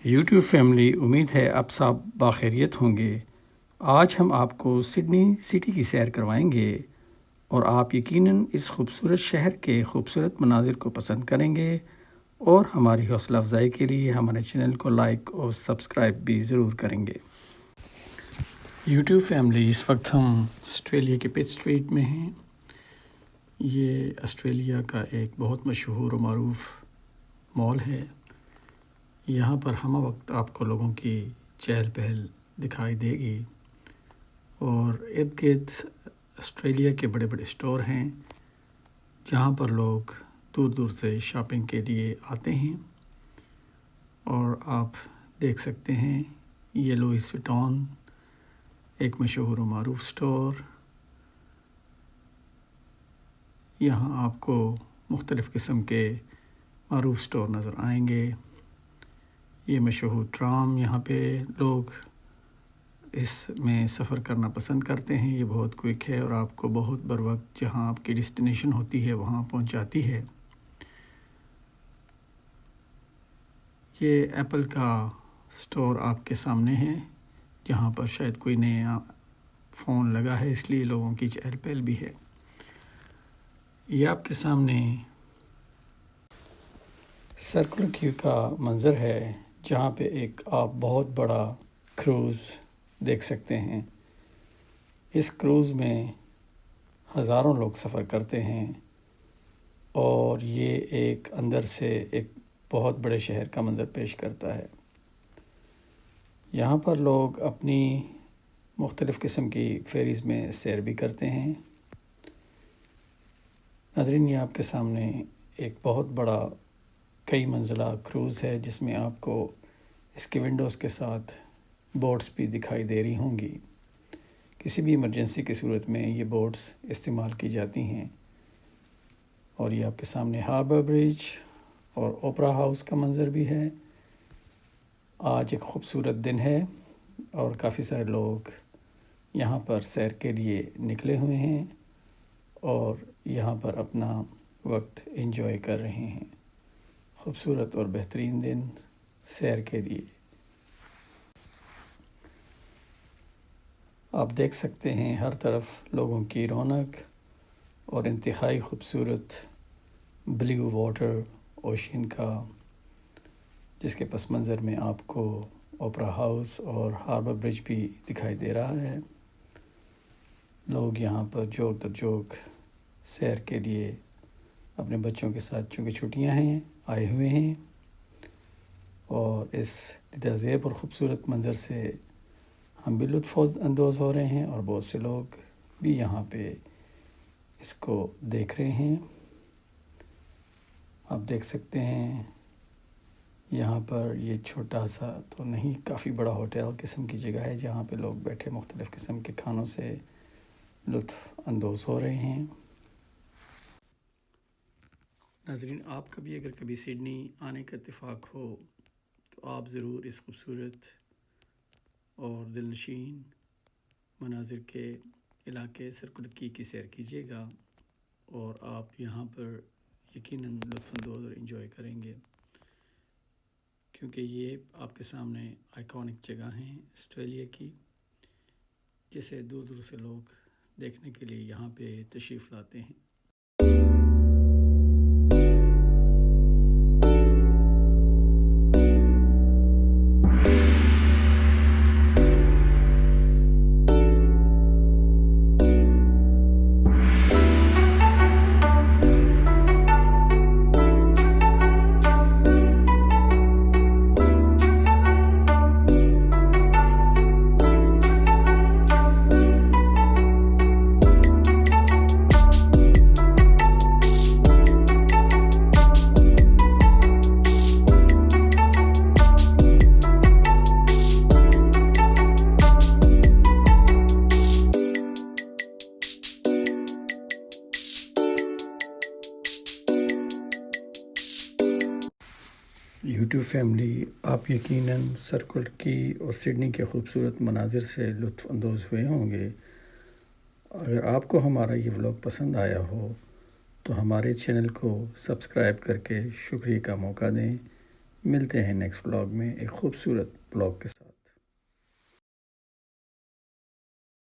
YouTube family, امید ہے اب سب باخیریت ہوں گے۔ آج ہم آپ کو سڈنی سٹی کی سیر کروائیں گے اور آپ یقیناً اس خوبصورت شہر کے خوبصورت مناظر کو پسند کریں گے، اور ہماری حوصلہ افزائی کے لیے ہمارے چینل کو لائک اور سبسکرائب بھی ضرور کریں گے۔ یوٹیوب فیملی، اس وقت ہم آسٹریلیا کے پٹ اسٹریٹ میں ہیں۔ یہ آسٹریلیا کا ایک بہت مشہور و معروف مال ہے۔ یہاں پر ہمہ وقت آپ کو لوگوں کی چہل پہل دکھائی دے گی، اور ارد گرد آسٹریلیا کے بڑے بڑے اسٹور ہیں جہاں پر لوگ دور دور سے شاپنگ کے لیے آتے ہیں۔ اور آپ دیکھ سکتے ہیں یہ لوئس وٹون، ایک مشہور و معروف اسٹور۔ یہاں آپ کو مختلف قسم کے معروف اسٹور نظر آئیں گے۔ یہ مشہور ٹرام، یہاں پہ لوگ اس میں سفر کرنا پسند کرتے ہیں۔ یہ بہت کوئک ہے اور آپ کو بہت بر وقت جہاں آپ کی ڈیسٹینیشن ہوتی ہے وہاں پہنچاتی ہے۔ یہ ایپل کا اسٹور آپ کے سامنے ہے، جہاں پر شاید کوئی نیا فون لگا ہے، اس لیے لوگوں کی چہل پہل بھی ہے۔ یہ آپ کے سامنے سرکل کیو کا منظر ہے، جہاں پہ ایک آپ بہت بڑا کروز دیکھ سکتے ہیں۔ اس کروز میں ہزاروں لوگ سفر کرتے ہیں، اور یہ ایک اندر سے ایک بہت بڑے شہر کا منظر پیش کرتا ہے۔ یہاں پر لوگ اپنی مختلف قسم کی فیریز میں سیر بھی کرتے ہیں۔ ناظرین، یہ آپ کے سامنے ایک بہت بڑا کئی منزلہ کروز ہے، جس میں آپ کو اس کے ونڈوز کے ساتھ بوٹس بھی دکھائی دے رہی ہوں گی۔ کسی بھی ایمرجنسی کی صورت میں یہ بوٹس استعمال کی جاتی ہیں۔ اور یہ آپ کے سامنے ہاربر برج اور اوپرا ہاؤس کا منظر بھی ہے۔ آج ایک خوبصورت دن ہے اور کافی سارے لوگ یہاں پر سیر کے لیے نکلے ہوئے ہیں اور یہاں پر اپنا وقت انجوائے کر رہے ہیں۔ خوبصورت اور بہترین دن سیر کے لیے۔ آپ دیکھ سکتے ہیں ہر طرف لوگوں کی رونق اور انتہائی خوبصورت بلیو واٹر اوشین کا، جس کے پس منظر میں آپ کو اوپرا ہاؤس اور ہاربر برج بھی دکھائی دے رہا ہے۔ لوگ یہاں پر جوک در جوک سیر کے لیے اپنے بچوں کے ساتھ، چونکہ چھٹیاں ہیں، آئے ہوئے ہیں، اور اس دیدازیب اور خوبصورت منظر سے ہم بھی لطف اندوز ہو رہے ہیں، اور بہت سے لوگ بھی یہاں پہ اس کو دیکھ رہے ہیں۔ آپ دیکھ سکتے ہیں یہاں پر یہ چھوٹا سا تو نہیں، کافی بڑا ہوٹل قسم کی جگہ ہے جہاں پہ لوگ بیٹھے مختلف قسم کے کھانوں سے لطف اندوز ہو رہے ہیں۔ ناظرین، آپ کا بھی اگر کبھی سڈنی آنے کا اتفاق ہو تو آپ ضرور اس خوبصورت اور دلنشین مناظر کے علاقے سرکل کی سیر کیجیے گا، اور آپ یہاں پر یقیناً لطف اندوز اور انجوائے کریں گے، کیونکہ یہ آپ کے سامنے آئیکونک جگہ ہیں آسٹریلیا کی، جسے دور دور سے لوگ دیکھنے کے لیے یہاں پہ تشریف لاتے ہیں۔ یوٹیوب فیملی، آپ یقیناً سرکل کی اور سڈنی کے خوبصورت مناظر سے لطف اندوز ہوئے ہوں گے۔ اگر آپ کو ہمارا یہ ولاگ پسند آیا ہو تو ہمارے چینل کو سبسکرائب کر کے شکریہ کا موقع دیں۔ ملتے ہیں نیکسٹ بلاگ میں ایک خوبصورت بلاگ کے ساتھ۔